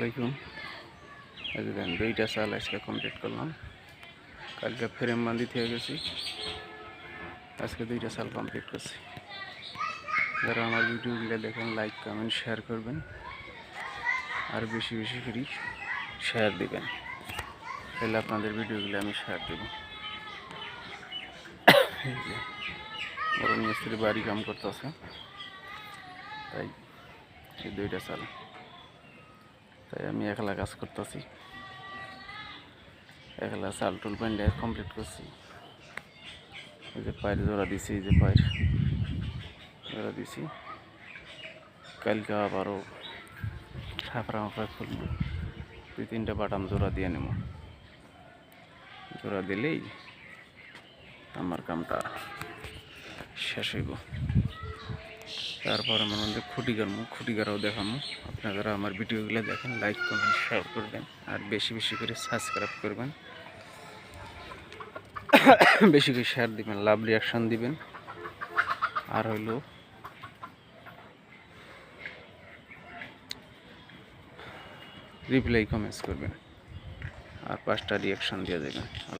আলাইকুম। দেখেন দুইটা সাল আজকে কমপ্লিট করলাম। কালকে ফ্রেম বান্ধি থেকে গেছি, আজকে দুইটা সাল কমপ্লিট করছি। যারা আমার ভিডিওগুলো দেখেন লাইক কমেন্ট শেয়ার করবেন, আর বেশি বেশি করে শেয়ার দিবেন, তাহলে আপনাদের ভিডিওগুলো আমি শেয়ার দেব। বড় মিস্ত্রি বাড়ি কাম করতেছে, তাই এই দুইটা সাল, তাই আমি একলা কাজ করতেছি। একলা চাল টুল প্যান্ডে কমপ্লিট করছি। এই যে পায়ের জোড়া দিছি, এই যে পায়ের জোড়া দিছি। কালকে আবারও ছাপড়া মাপড়া খুলবো, 2-3টা বাটাম জোড়া দিয়ে নেব। জোড়া দিলেই আমার কামটা শেষ হইব। তারপরে মনে হয় খুঁটি গাড়বো, খুঁটি গাড়াও দেখাবো। আপনারা আমার ভিডিওগুলো দেখেন, লাইক কমেন্ট শেয়ার করবেন, আর বেশি বেশি করে সাবস্ক্রাইব করবেন, বেশি করে শেয়ার দিবেন, লাভ রিয়াকশান দিবেন, আর হইলো রিপ্লাই কমেন্টস করবেন, আর 5টা রিয়াকশান দিয়ে দেবেন।